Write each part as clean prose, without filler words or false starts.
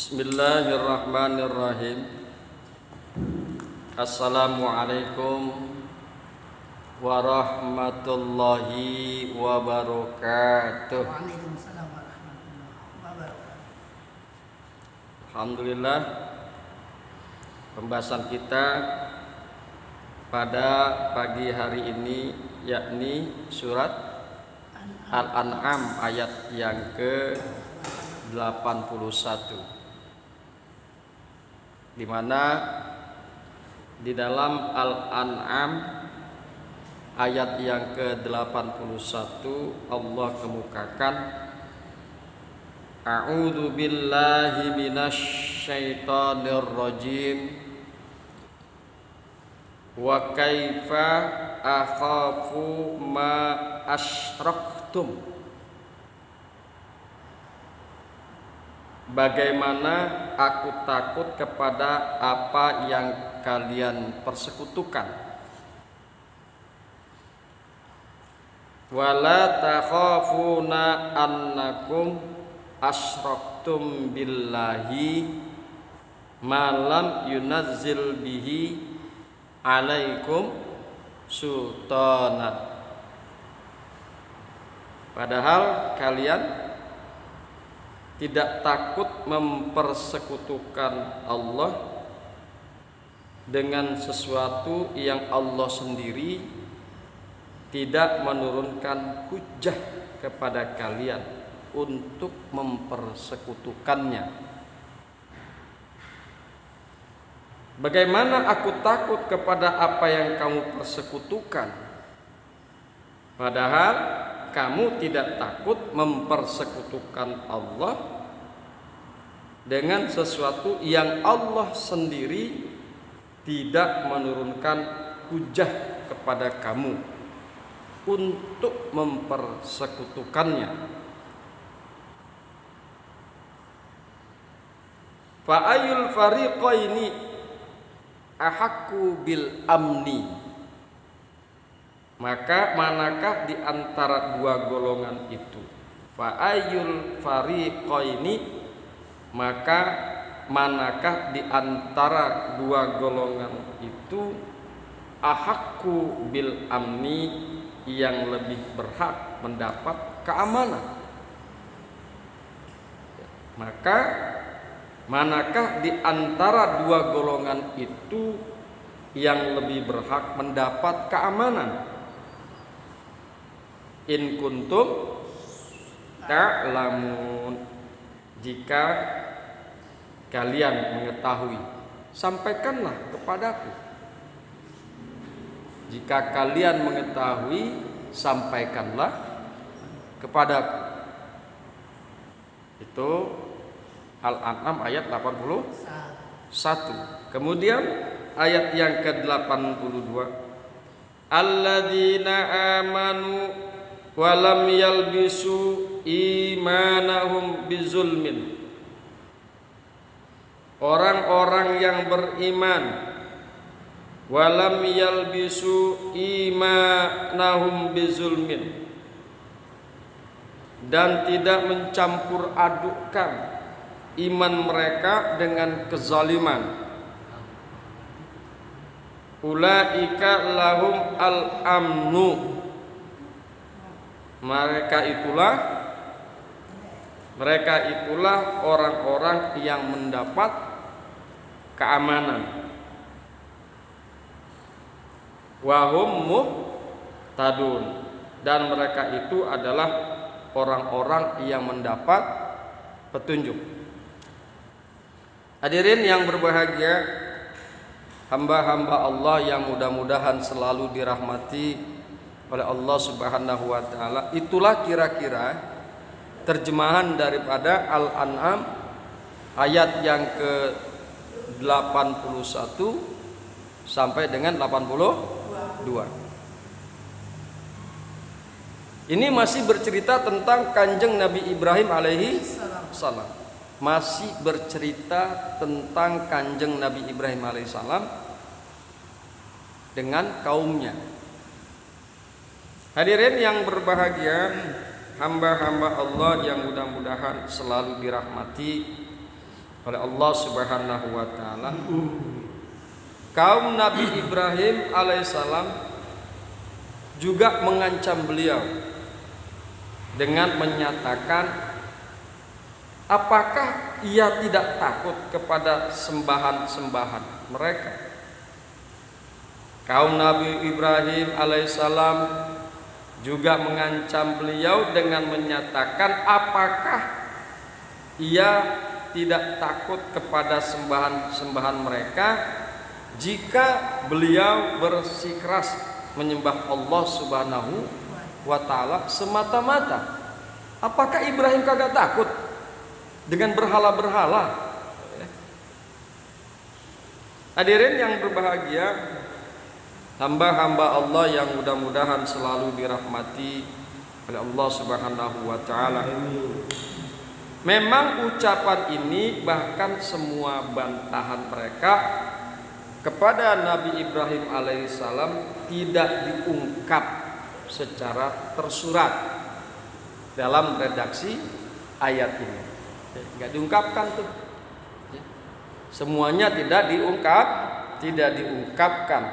Bismillahirrahmanirrahim. Assalamualaikum warahmatullahi wabarakatuh. Waalaikumsalam warahmatullahi wabarakatuh. Alhamdulillah, pembahasan kita pada pagi hari ini yakni surat Al-An'am ayat yang ke-81, di mana di dalam Al-An'am ayat yang ke-81 Allah kemukakan, A'udzu billahi minasyaitonir rajim, wa kaifa akhafu ma asyraktum. Bagaimana aku takut kepada apa yang kalian persekutukan. Wala takhafuna annakum asyraktum billahi ma lam yunazzil bihi alaikum sultanan. Padahal kalian tidak takut mempersekutukan Allah dengan sesuatu yang Allah sendiri tidak menurunkan hujjah kepada kalian untuk mempersekutukannya. Bagaimana aku takut kepada apa yang kamu persekutukan, padahal kamu tidak takut mempersekutukan Allah dengan sesuatu yang Allah sendiri tidak menurunkan hujjah kepada kamu untuk mempersekutukannya. Fa ayyul fariqaini ahaqqu bil amni. Maka manakah di antara dua golongan itu? Fa ayyul fariqaini, maka manakah di antara dua golongan itu ahaqqu bil amni, yang lebih berhak mendapat keamanan? Maka manakah di antara dua golongan itu yang lebih berhak mendapat keamanan? In kuntum ta'lamun, jika kalian mengetahui, sampaikanlah kepadaku. Jika kalian mengetahui, sampaikanlah kepadaku. Itu Al-An'am ayat 81. Kemudian ayat yang ke-82, alladzina amanu walam yalbisu imanahum bizulmin. Orang-orang yang beriman walam yalbisu imanahum bizulmin, dan tidak mencampur adukkan iman mereka dengan kezaliman. Ulaika lahum al-amnu, mereka itulah orang-orang yang mendapat keamanan. Wahum muhtadun, dan mereka itu adalah orang-orang yang mendapat petunjuk. Hadirin yang berbahagia, hamba-hamba Allah yang mudah-mudahan selalu dirahmati oleh Allah Subhanahu wa taala, itulah kira-kira terjemahan daripada Al-An'am ayat yang ke-81 sampai dengan 82. Ini masih bercerita tentang Kanjeng Nabi Ibrahim alaihi salam. Masih bercerita tentang Kanjeng Nabi Ibrahim alaihi salam dengan kaumnya. Hadirin yang berbahagia, hamba-hamba Allah yang mudah-mudahan selalu dirahmati oleh Allah Subhanahu wa taala. Kaum Nabi Ibrahim alaihissalam juga mengancam beliau dengan menyatakan, apakah ia tidak takut kepada sembahan-sembahan mereka? Kaum Nabi Ibrahim alaihissalam juga mengancam beliau dengan menyatakan, apakah ia tidak takut kepada sembahan-sembahan mereka jika beliau bersikeras menyembah Allah Subhanahu wa taala semata-mata? Apakah Ibrahim kagak takut dengan berhala-berhala? Hadirin yang berbahagia, hamba-hamba Allah yang mudah-mudahan selalu dirahmati oleh Allah Subhanahu wa taala. Memang ucapan ini, bahkan semua bantahan mereka kepada Nabi Ibrahim alaihissalam tidak diungkap secara tersurat dalam redaksi ayat ini. Enggak diungkapkan tuh. Semuanya tidak diungkapkan.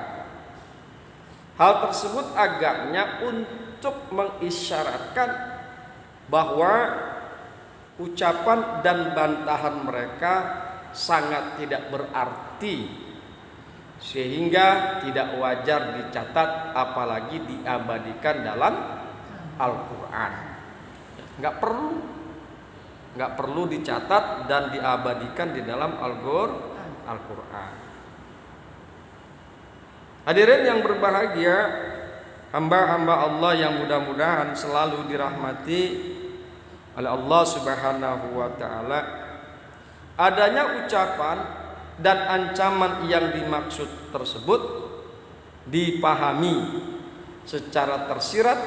Hal tersebut agaknya untuk mengisyaratkan bahwa ucapan dan bantahan mereka sangat tidak berarti, sehingga tidak wajar dicatat apalagi diabadikan dalam Al-Quran. Nggak perlu dicatat dan diabadikan di dalam Al-Quran. Hadirin yang berbahagia, hamba-hamba Allah yang mudah-mudahan selalu dirahmati oleh Allah Subhanahu wa taala, adanya ucapan dan ancaman yang dimaksud tersebut dipahami secara tersirat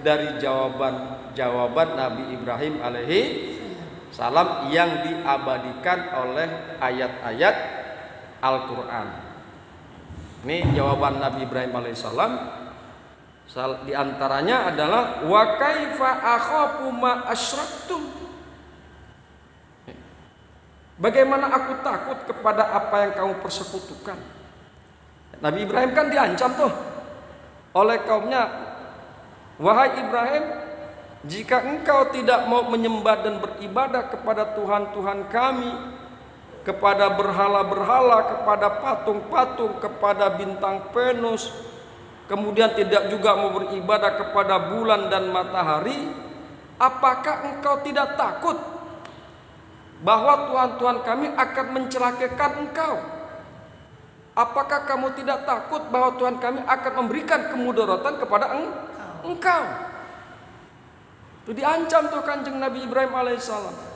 dari jawaban Nabi Ibrahim alaihi salam yang diabadikan oleh ayat-ayat Al-Quran. Ini jawaban Nabi Ibrahim alaihissalam. Di antaranya adalah wa kaifa akhafu ma asyraktum. Bagaimana aku takut kepada apa yang kamu persekutukan? Nabi Ibrahim kan diancam tuh oleh kaumnya. Wahai Ibrahim, jika engkau tidak mau menyembah dan beribadah kepada Tuhan-Tuhan kami, kepada berhala-berhala, kepada patung-patung, kepada bintang Venus, kemudian tidak juga mau beribadah kepada bulan dan matahari, apakah engkau tidak takut bahwa Tuhan-Tuhan kami akan mencelakakan engkau? Apakah kamu tidak takut bahwa Tuhan kami akan memberikan kemudaratan kepada engkau? Itu diancam tuh Kanjeng Nabi Ibrahim alaihissalam.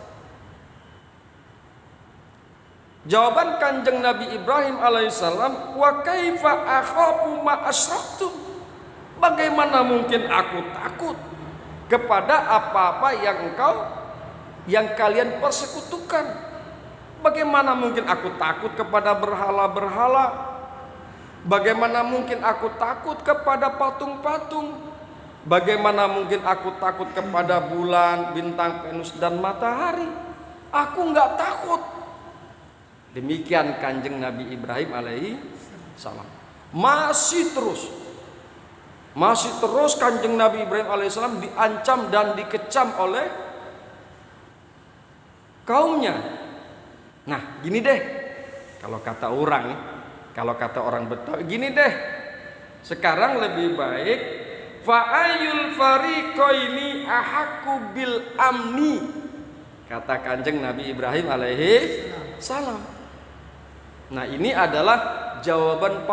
Jawaban Kanjeng Nabi Ibrahim alaihissalam, wa kaifa akhafu ma asyraktum. Bagaimana mungkin aku takut kepada apa-apa yang kalian persekutukan? Bagaimana mungkin aku takut kepada berhala-berhala? Bagaimana mungkin aku takut kepada patung-patung? Bagaimana mungkin aku takut kepada bulan, bintang Venus dan matahari? Aku nggak takut. Demikian Kanjeng Nabi Ibrahim alaihi salam. Masih terus Kanjeng Nabi Ibrahim alaihissalam diancam dan dikecam oleh kaumnya. Nah, gini deh, kalau kata orang Betawi, gini deh. Sekarang lebih baik fa'ayul fariqaini ahaqqu bil amni, kata Kanjeng Nabi Ibrahim alaihi salam. Nah, ini adalah jawaban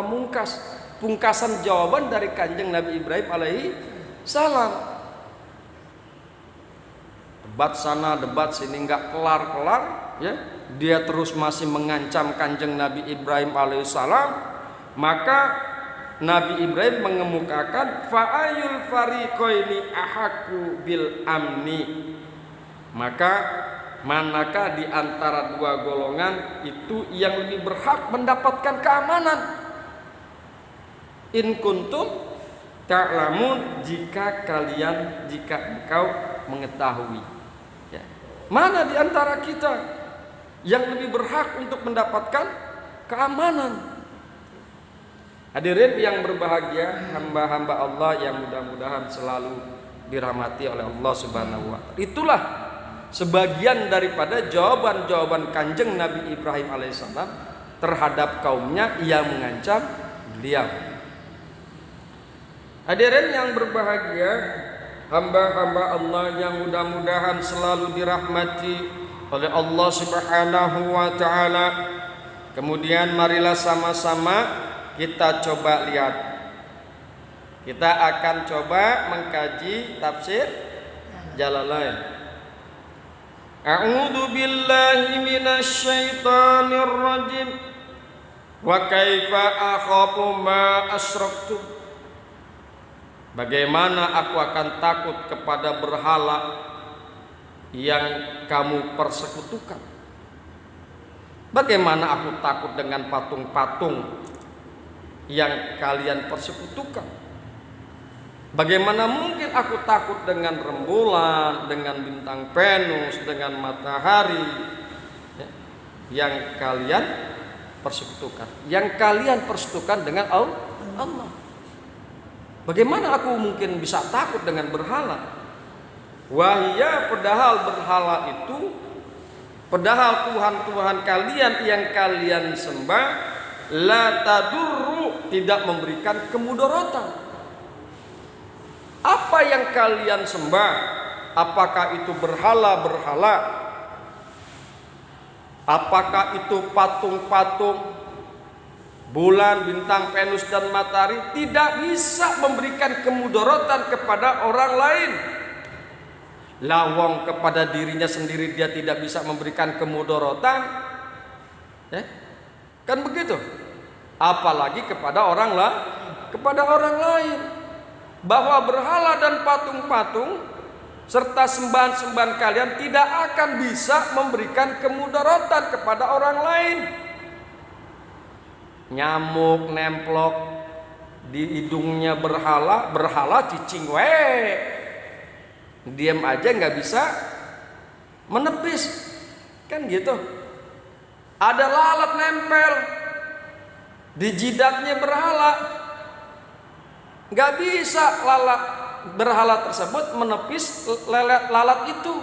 pungkasan jawaban dari Kanjeng Nabi Ibrahim alaihi salam. Debat sana, debat sini nggak kelar-kelar, ya. Dia terus masih mengancam Kanjeng Nabi Ibrahim alaihissalam. Maka Nabi Ibrahim mengemukakan fa'ayul fariqaini ahaqqu bil amni. Maka manakah di antara dua golongan itu yang lebih berhak mendapatkan keamanan? In kuntum ta'lamun, jika engkau mengetahui. Ya. Mana di antara kita yang lebih berhak untuk mendapatkan keamanan. Hadirin yang berbahagia, hamba-hamba Allah yang mudah-mudahan selalu dirahmati oleh Allah Subhanahu wa taala. Itulah sebagian daripada jawaban-jawaban Kanjeng Nabi Ibrahim alaihissalam terhadap kaumnya yang mengancam beliau. Hadirin yang berbahagia, hamba-hamba Allah yang mudah-mudahan selalu dirahmati oleh Allah Subhanahu wa taala. Kemudian marilah sama-sama kita coba lihat. Kita akan coba mengkaji tafsir Jalalain. A'udzu billahi minasy syaithanir rajim. Wa kaifa akhafu ma asyraktum. Bagaimana aku akan takut kepada berhala yang kamu persekutukan? Bagaimana aku takut dengan patung-patung yang kalian persekutukan? Bagaimana mungkin aku takut dengan rembulan, dengan bintang Venus, dengan matahari yang kalian persekutukan? Yang kalian persekutukan dengan Allah. Bagaimana aku mungkin bisa takut dengan berhala? Wahia, padahal berhala itu, padahal Tuhan-Tuhan kalian yang kalian sembah, la tadurru, tidak memberikan kemudaratan. Apa yang kalian sembah, apakah itu berhala-berhala, apakah itu patung-patung, bulan, bintang, Venus dan matahari, tidak bisa memberikan kemudaratan kepada orang lain. Lawang kepada dirinya sendiri dia tidak bisa memberikan kemudaratan, kan begitu? Apalagi kepada orang lain. Bahwa berhala dan patung-patung serta sembahan-sembahan kalian tidak akan bisa memberikan kemudaratan kepada orang lain. Nyamuk nemplok di hidungnya berhala cicing diam aja nggak bisa menepis, kan gitu. Ada lalat nempel di jidatnya berhala, nggak bisa berhala tersebut menepis lalat itu.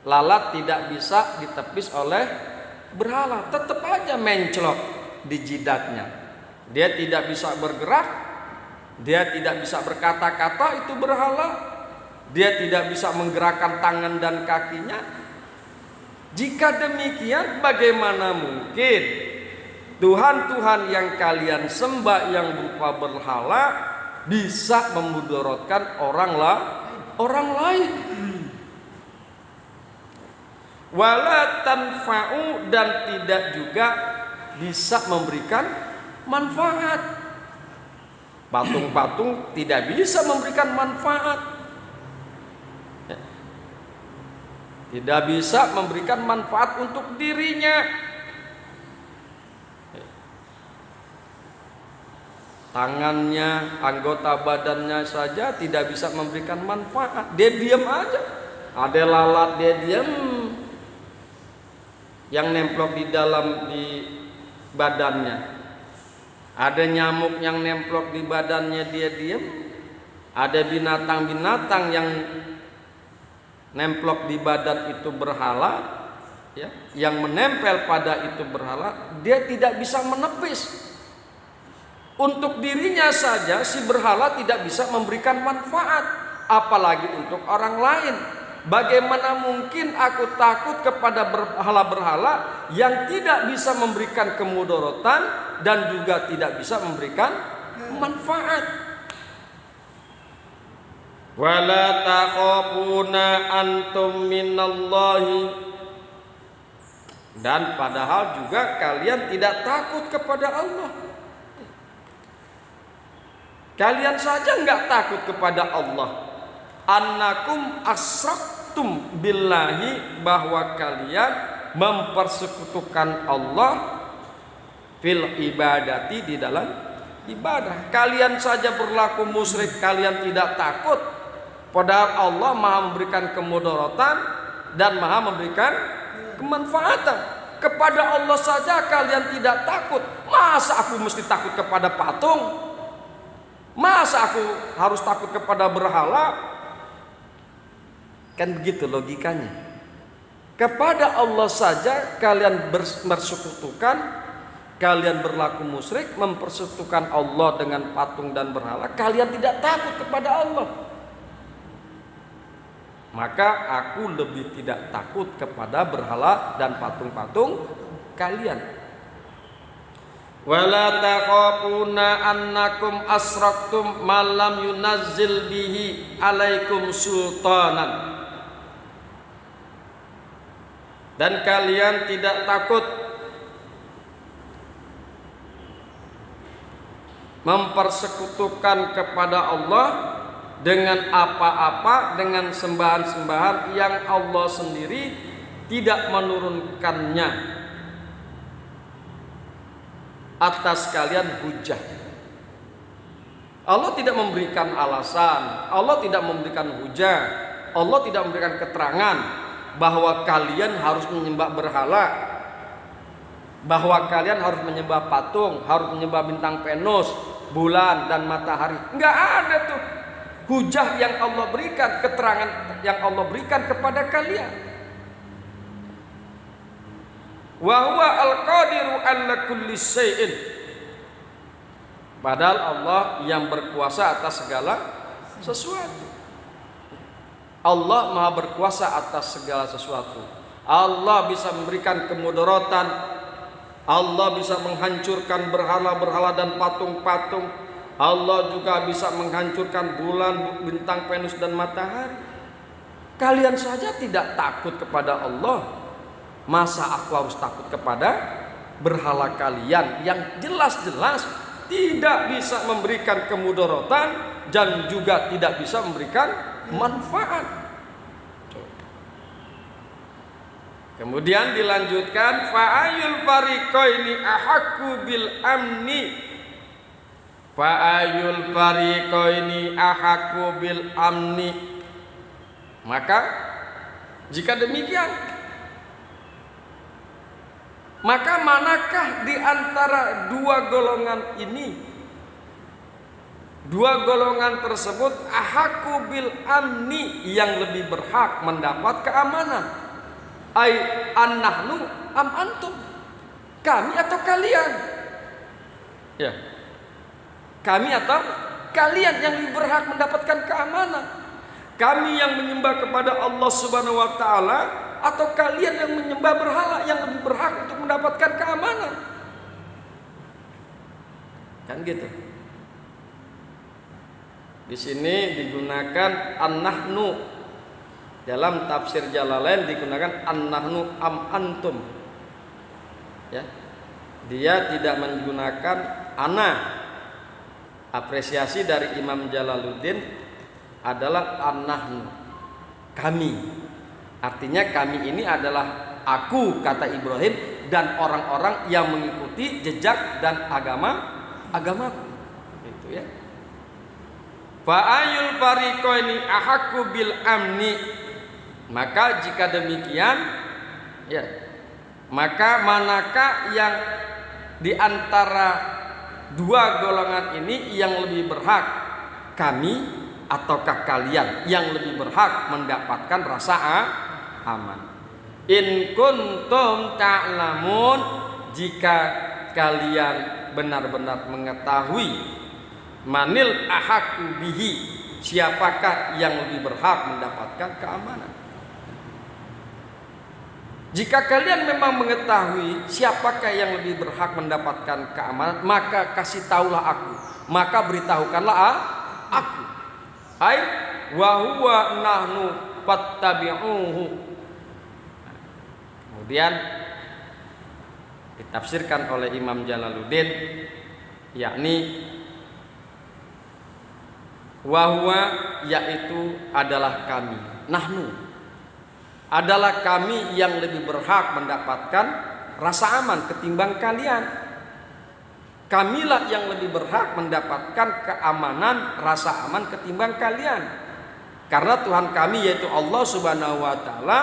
Lalat tidak bisa ditepis oleh berhala, tetap aja menclok di jidatnya. Dia tidak bisa bergerak, dia tidak bisa berkata-kata, itu berhala. Dia tidak bisa menggerakkan tangan dan kakinya. Jika demikian, bagaimana mungkin Tuhan-Tuhan yang kalian sembah yang berupa berhala bisa memudaratkan orang lain? Wala tanfa'u, dan tidak juga bisa memberikan manfaat. Patung-patung tidak bisa memberikan manfaat. Tidak bisa memberikan manfaat untuk dirinya. Tangannya, anggota badannya saja tidak bisa memberikan manfaat. Dia diam aja. Ada lalat dia diam, yang nemplok di badannya. Ada nyamuk yang nemplok di badannya, dia diam. Ada binatang-binatang yang nemplok di badan itu berhala, yang menempel pada itu berhala, dia tidak bisa menepis. Untuk dirinya saja si berhala tidak bisa memberikan manfaat, apalagi untuk orang lain. Bagaimana mungkin aku takut kepada berhala-berhala yang tidak bisa memberikan kemudaratan dan juga tidak bisa memberikan manfaat? Wala takhafuna antum minallahi, dan padahal juga kalian tidak takut kepada Allah. Kalian saja enggak takut kepada Allah. Annakum asyraktum billahi, bahwa kalian mempersekutukan Allah fil ibadati, di dalam ibadah. Kalian saja berlaku musyrik, kalian tidak takut. Padahal Allah maha memberikan kemudaratan dan maha memberikan kemanfaatan. Kepada Allah saja kalian tidak takut. Masa aku mesti takut kepada patung? Masa aku harus takut kepada berhala? Kan begitu logikanya. Kepada Allah saja kalian bersekutukan, kalian berlaku musyrik, mempersekutukan Allah dengan patung dan berhala. Kalian tidak takut kepada Allah. Maka aku lebih tidak takut kepada berhala dan patung-patung kalian. Wala takhafuna annakum asraktum ma lam yunazzil bihi alaikum sultanan. Dan kalian tidak takut mempersekutukan kepada Allah dengan apa-apa, dengan sembahan-sembahan yang Allah sendiri tidak menurunkannya atas kalian hujah. Allah tidak memberikan alasan, Allah tidak memberikan hujah, Allah tidak memberikan keterangan bahwa kalian harus menyembah berhala, bahwa kalian harus menyembah patung, harus menyembah bintang Venus, bulan dan matahari. Enggak ada tuh hujah yang Allah berikan, keterangan yang Allah berikan kepada kalian. Wa huwa al-qadiru ala kulli syai'in. Padahal Allah yang berkuasa atas segala sesuatu. Allah Maha berkuasa atas segala sesuatu. Allah bisa memberikan kemudaratan. Allah bisa menghancurkan berhala-berhala dan patung-patung. Allah juga bisa menghancurkan bulan, bintang Venus dan matahari. Kalian saja tidak takut kepada Allah. Masa aku harus takut kepada berhala kalian yang jelas-jelas tidak bisa memberikan kemudaratan dan juga tidak bisa memberikan manfaat. Kemudian dilanjutkan, fa'ayul fariqaini ahaqqu bil amni. Fa'ayul fariqaini ahaqqu bil amni. Maka jika demikian, maka manakah di antara dua golongan ini, dua golongan tersebut ahaqqu bil amni, yang lebih berhak mendapat keamanan? Ai annahnu am antum, kami atau kalian? Ya, kami atau kalian yang lebih berhak mendapatkan keamanan? Kami yang menyembah kepada Allah Subhanahu wa taala atau kalian yang menyembah berhala yang lebih berhak untuk mendapatkan keamanan? Kan gitu. Di sini digunakan an-nahnu. Dalam tafsir Jalalain digunakan an-nahnu am antum. Ya. Dia tidak menggunakan ana. Apresiasi dari Imam Jalaluddin adalah an-nahnu, kami. Artinya kami ini adalah aku, kata Ibrahim, dan orang-orang yang mengikuti jejak dan agamaku. Itu ya. Fa ayul fariqaini ahaqqu bil amni. Maka jika demikian, ya, maka manakah yang di antara dua golongan ini yang lebih berhak, kami ataukah kalian yang lebih berhak mendapatkan rasa aman? In kuntum ta'lamun, jika kalian benar-benar mengetahui, manil ahaqqu bihi, siapakah yang lebih berhak mendapatkan keamanan? Jika kalian memang mengetahui siapakah yang lebih berhak mendapatkan keamanan, maka kasih taulah aku, maka beritahukanlah aku. Hai wa huwa nahnu fattabi'uhu. Kemudian ditafsirkan oleh Imam Jalaluddin, yakni wa huwa, yaitu adalah kami, nahnu adalah kami yang lebih berhak mendapatkan rasa aman ketimbang kalian. Kamilah yang lebih berhak mendapatkan keamanan, rasa aman ketimbang kalian. Karena Tuhan kami yaitu Allah Subhanahu wa taala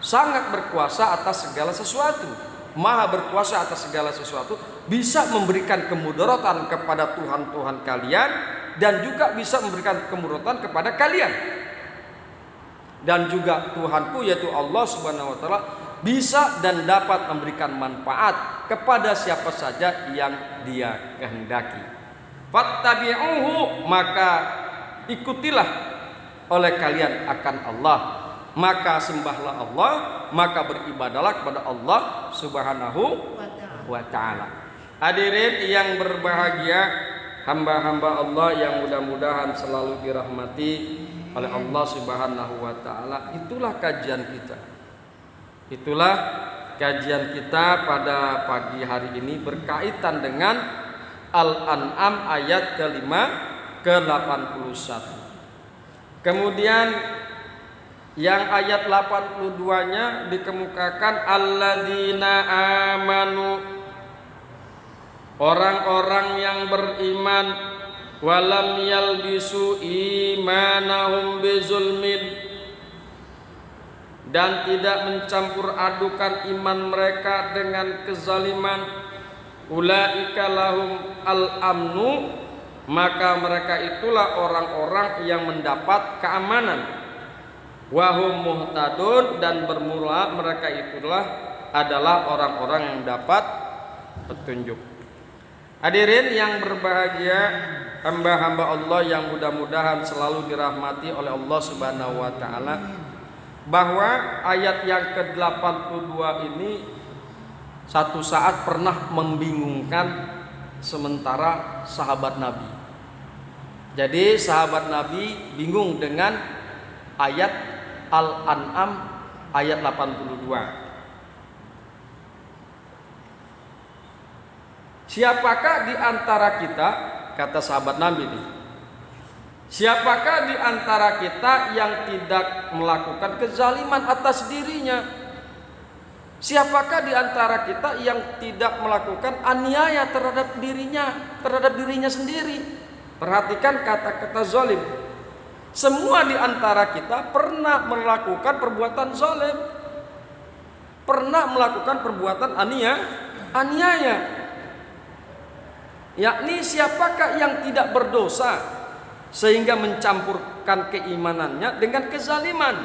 sangat berkuasa atas segala sesuatu, maha berkuasa atas segala sesuatu, bisa memberikan kemudaratan kepada Tuhan kalian dan juga bisa memberikan kemudaratan kepada kalian. Dan juga Tuhanku yaitu Allah Subhanahu wa taala bisa dan dapat memberikan manfaat kepada siapa saja yang Dia kehendaki. Fattabi'uhu, maka ikutilah oleh kalian akan Allah, maka sembahlah Allah, maka beribadalah kepada Allah Subhanahu wa taala. Hadirin yang berbahagia, hamba-hamba Allah yang mudah-mudahan selalu dirahmati oleh Allah Subhanahu wa taala. Itulah kajian kita. Itulah kajian kita pada pagi hari ini berkaitan dengan Al-An'am ayat ke-81. Kemudian yang ayat 82-nya dikemukakan alladzina amanu, orang-orang yang beriman, walam yalbisu imanahum bizulmin, dan tidak mencampur adukan iman mereka dengan kezaliman. Ulaika lahum al-amnu, maka mereka itulah orang-orang yang mendapat keamanan. Wahum muhtadun, dan bermula mereka itulah adalah orang-orang yang dapat petunjuk. Hadirin yang berbahagia, hamba-hamba Allah yang mudah-mudahan selalu dirahmati oleh Allah Subhanahu wa taala, bahwa ayat yang ke-82 ini satu saat pernah membingungkan sementara sahabat Nabi. Jadi sahabat Nabi bingung dengan ayat Al-An'am ayat 82. Siapakah di antara kita, kata sahabat Nabi nih, siapakah di antara kita yang tidak melakukan kezaliman atas dirinya? Siapakah di antara kita yang tidak melakukan aniaya terhadap dirinya sendiri? Perhatikan kata-kata zalim. Semua di antara kita pernah melakukan perbuatan zalim, pernah melakukan perbuatan aniaya. Yakni siapakah yang tidak berdosa sehingga mencampurkan keimanannya dengan kezaliman?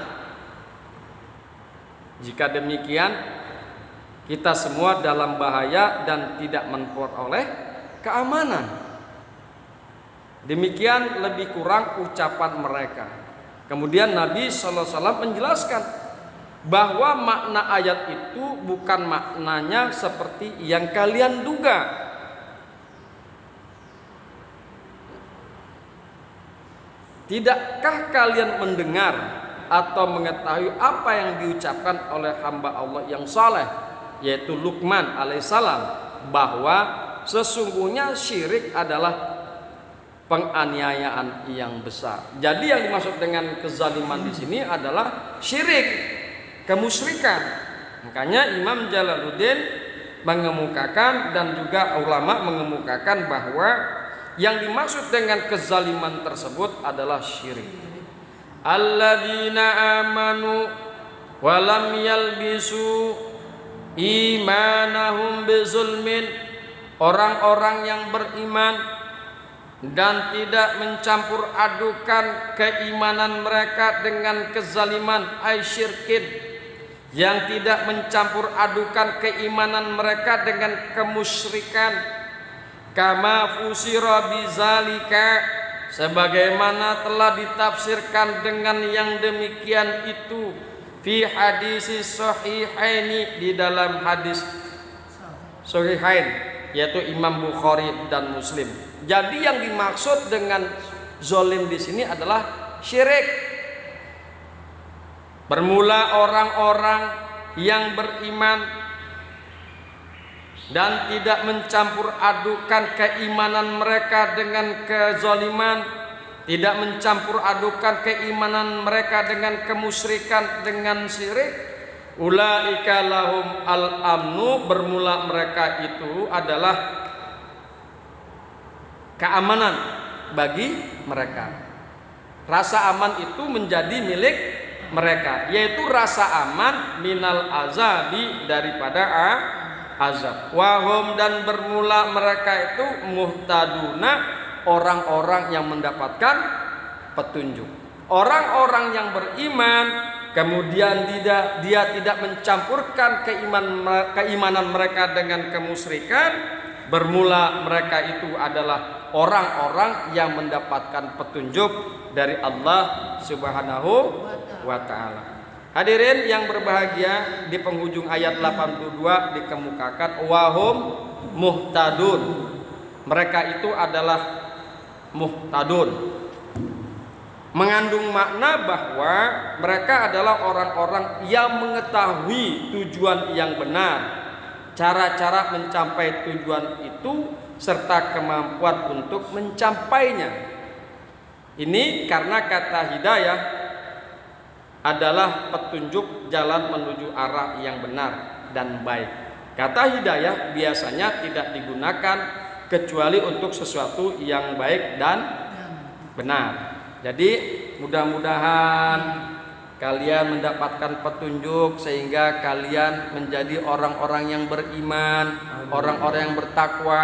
Jika demikian, kita semua dalam bahaya dan tidak memperoleh keamanan. Demikian lebih kurang ucapan mereka. Kemudian Nabi SAW menjelaskan bahwa makna ayat itu bukan maknanya seperti yang kalian duga. Tidakkah kalian mendengar atau mengetahui apa yang diucapkan oleh hamba Allah yang saleh, yaitu Luqman alaihissalam, bahwa sesungguhnya syirik adalah penganiayaan yang besar. Jadi yang dimaksud dengan kezaliman di sini adalah syirik, kemusyrikan. Makanya Imam Jalaluddin mengemukakan dan juga ulama mengemukakan bahwa yang dimaksud dengan kezaliman tersebut adalah syirik. Alladzina amanu wa lam yalbisu imanahum bizulmin, orang-orang yang beriman dan tidak mencampur adukan keimanan mereka dengan kezaliman, ay syirkin, yang tidak mencampur adukan keimanan mereka dengan kemusyrikan. Kama fusira bizalika, sebagaimana telah ditafsirkan dengan yang demikian itu fi hadis sahihaini, di dalam hadis sahihain, yaitu Imam Bukhari dan Muslim. Jadi yang dimaksud dengan zalim di sini adalah syirik. Bermula orang-orang yang beriman dan tidak mencampur adukan keimanan mereka dengan kezaliman, tidak mencampur adukan keimanan mereka dengan kemusyrikan, dengan syirik. Ulaika lahum al-amnu, bermula mereka itu adalah keamanan bagi mereka. Rasa aman itu menjadi milik mereka, yaitu rasa aman minal azabi, daripada azab. Wahum, dan bermula mereka itu muhtaduna, orang-orang yang mendapatkan petunjuk. Orang-orang yang beriman, kemudian dia tidak mencampurkan keimanan mereka dengan kemusyrikan. Bermula mereka itu adalah orang-orang yang mendapatkan petunjuk dari Allah Subhanahu wa ta'ala. Hadirin yang berbahagia, di penghujung ayat 82 dikemukakan wahum muhtadun. Mereka itu adalah muhtadun, mengandung makna bahwa mereka adalah orang-orang yang mengetahui tujuan yang benar, cara-cara mencapai tujuan itu, serta kemampuan untuk mencapainya. Ini karena kata hidayah adalah petunjuk jalan menuju arah yang benar dan baik. Kata hidayah biasanya tidak digunakan kecuali untuk sesuatu yang baik dan benar. Jadi mudah-mudahan kalian mendapatkan petunjuk sehingga kalian menjadi orang-orang yang beriman, orang-orang yang bertakwa.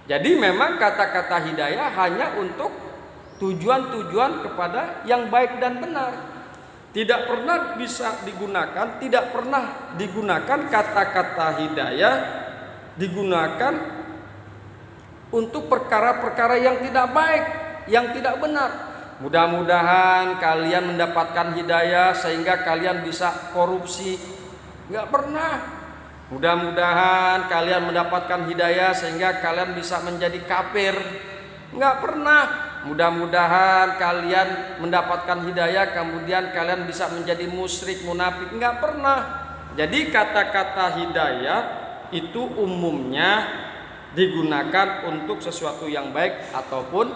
Jadi memang kata-kata hidayah hanya untuk tujuan-tujuan kepada yang baik dan benar. Tidak pernah bisa digunakan, tidak pernah digunakan kata-kata hidayah digunakan untuk perkara-perkara yang tidak baik, yang tidak benar. Mudah-mudahan kalian mendapatkan hidayah sehingga kalian bisa korupsi. Enggak pernah. Mudah-mudahan kalian mendapatkan hidayah sehingga kalian bisa menjadi kafir. Enggak pernah. Mudah-mudahan kalian mendapatkan hidayah kemudian kalian bisa menjadi musyrik, munafik. Enggak pernah. Jadi kata-kata hidayah itu umumnya digunakan untuk sesuatu yang baik ataupun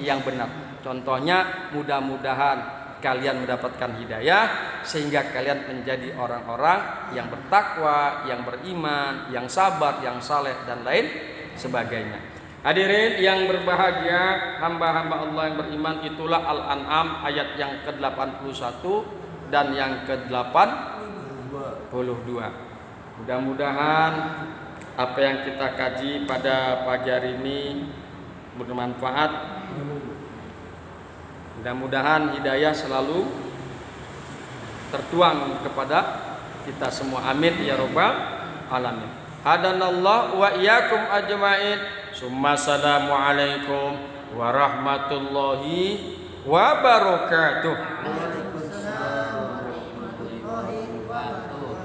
yang benar. Contohnya, mudah-mudahan kalian mendapatkan hidayah sehingga kalian menjadi orang-orang yang bertakwa, yang beriman, yang sabar, yang saleh, dan lain sebagainya. Hadirin yang berbahagia, hamba-hamba Allah yang beriman, itulah Al-An'am ayat yang ke-81 dan yang ke-82. Mudah-mudahan apa yang kita kaji pada pagi hari ini bermanfaat. Mudah-mudahan hidayah selalu tertuang kepada kita semua. Amin ya rabbal alamin. Hadanallah wa iyyakum ajmain. Summa assalamu alaikum warahmatullahi wabarakatuh. Waalaikumsalam warahmatullahi wabarakatuh.